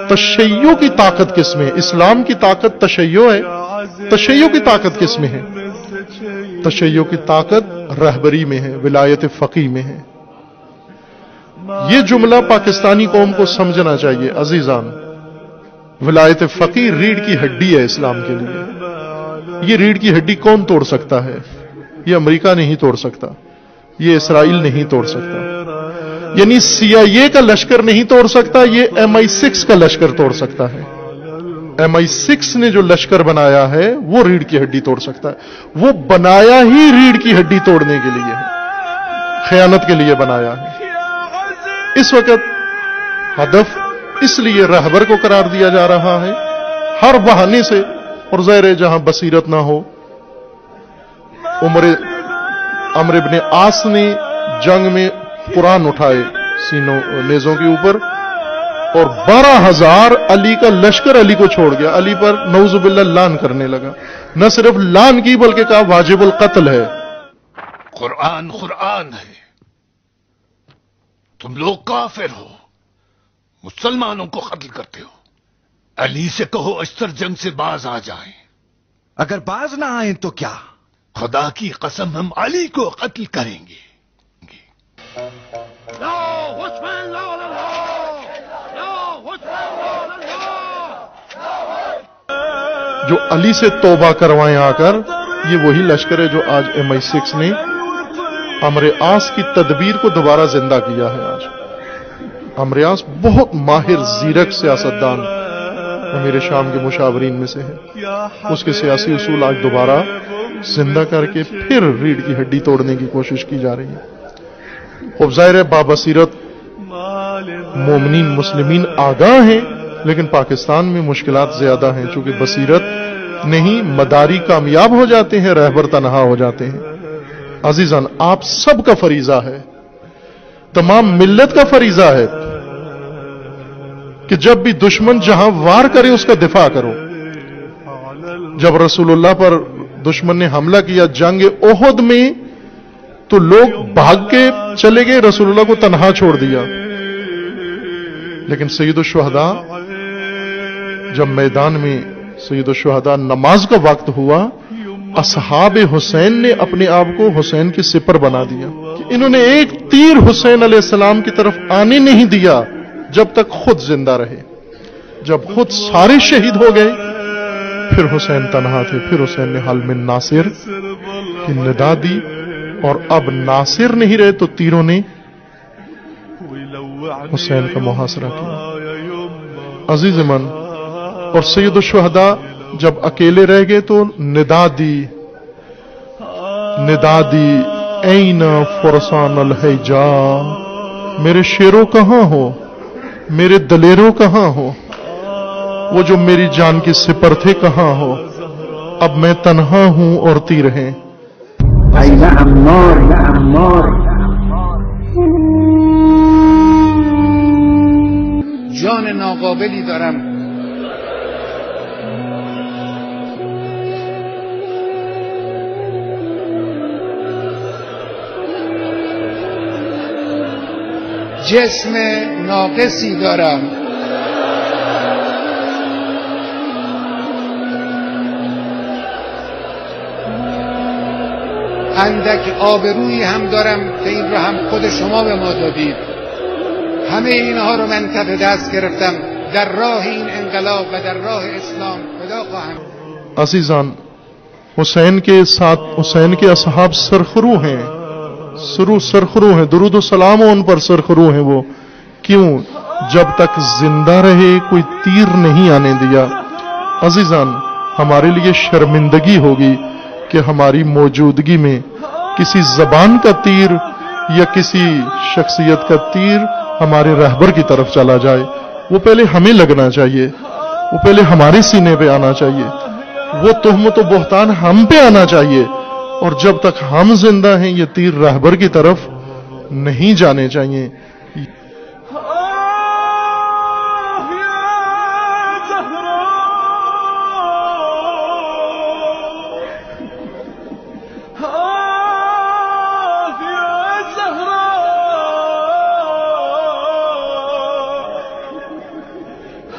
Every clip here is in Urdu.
تشیع کی طاقت کس میں ہے؟ اسلام کی طاقت تشیع ہے، تشیع کی طاقت کس میں ہے؟ تشیع کی طاقت رہبری میں ہے، ولایت فقیہ میں ہے۔ یہ جملہ پاکستانی قوم کو سمجھنا چاہیے عزیزان۔ ولایت فقیہ ریڑھ کی ہڈی ہے اسلام کے لیے۔ یہ ریڑھ کی ہڈی کون توڑ سکتا ہے؟ یہ امریکہ نہیں توڑ سکتا، یہ اسرائیل نہیں توڑ سکتا، یعنی CIA کا لشکر نہیں توڑ سکتا، یہ MI6 کا لشکر توڑ سکتا ہے۔ MI6 نے جو لشکر بنایا ہے وہ ریڑھ کی ہڈی توڑ سکتا ہے۔ وہ بنایا ہی ریڑھ کی ہڈی توڑنے کے لیے ہے، خیانت کے لیے بنایا ہے۔ اس وقت ہدف اس لیے رہبر کو قرار دیا جا رہا ہے ہر بہانے سے، اور ظاہر ہے جہاں بصیرت نہ ہو۔ عمرو بن عاص نے جنگ میں قرآن اٹھائے سینوں نیزوں کے اوپر، اور 12,000 علی کا لشکر علی کو چھوڑ گیا، علی پر نعوذ باللہ لعن کرنے لگا۔ نہ صرف لعن کی بلکہ کہا واجب القتل ہے۔ قرآن ہے، تم لوگ کافر ہو، مسلمانوں کو قتل کرتے ہو۔ علی سے کہو اشتر جنگ سے باز آ جائیں۔ اگر باز نہ آئیں تو کیا؟ خدا کی قسم ہم علی کو قتل کریں گے۔ جو علی سے توبہ کروائیں آ کر، یہ وہی لشکر ہے جو آج MI6 نے عمرو عاص کی تدبیر کو دوبارہ زندہ کیا ہے۔ آج عمرو عاص بہت ماہر زیرک سیاستدان امیر شام کے مشاورین میں سے ہے، اس کے سیاسی اصول آج دوبارہ زندہ کر کے پھر ریڑھ کی ہڈی توڑنے کی کوشش کی جا رہی ہے۔ خب ظاہر ہے بابصیرت مومنین مسلمین آگاہ ہیں، لیکن پاکستان میں مشکلات زیادہ ہیں، چونکہ بصیرت نہیں، مداری کامیاب ہو جاتے ہیں، رہبر تنہا ہو جاتے ہیں۔ عزیزان، آپ سب کا فریضہ ہے، تمام ملت کا فریضہ ہے کہ جب بھی دشمن جہاں وار کرے اس کا دفاع کرو۔ جب رسول اللہ پر دشمن نے حملہ کیا جنگ احد میں، تو لوگ بھاگ کے چلے گئے، رسول اللہ کو تنہا چھوڑ دیا۔ لیکن سید الشہداء جب میدان میں سید الشہداء نماز کا وقت ہوا، اصحاب حسین نے اپنے آپ کو حسین کے سپر بنا دیا کہ انہوں نے ایک تیر حسین علیہ السلام کی طرف آنے نہیں دیا جب تک خود زندہ رہے۔ جب خود سارے شہید ہو گئے، پھر حسین تنہا تھے، پھر حسین نے حل من ناصر کی ندا دی، اور اب ناصر نہیں رہے تو تیروں نے حسین کا محاصرہ کیا۔ عزیز من، اور سید الشہداء جب اکیلے رہ گئے تو ندا دی این فرسان الحجا، میرے شیروں کہاں ہو، میرے دلیروں کہاں ہو، وہ جو میری جان کے سپر تھے کہاں ہو، اب میں تنہا ہوں اور تیر ہیں۔ این عمار جان ناقابلی دارم، جسم ناقصی دارم، اندک آبرویی هم دارم که این را هم خود شما به ما دادید. همه اینها رو من کف دست گرفتم در راه این انقلاب و در راه اسلام فدا خواهم. عزیزان، حسین کے ساتھ حسین کے اصحاب سرخرو ہیں، سرخرو ہیں، درود و سلام ان پر سرخرو ہیں۔ وہ کیوں؟ جب تک زندہ رہے کوئی تیر نہیں آنے دیا۔ عزیزان، ہمارے لیے شرمندگی ہوگی کہ ہماری موجودگی میں کسی زبان کا تیر یا کسی شخصیت کا تیر ہمارے رہبر کی طرف چلا جائے۔ وہ پہلے ہمیں لگنا چاہیے، وہ پہلے ہمارے سینے پہ آنا چاہیے، وہ تہمت و بہتان ہم پہ آنا چاہیے، اور جب تک ہم زندہ ہیں یہ تیر رہبر کی طرف نہیں جانے چاہیے۔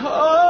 آ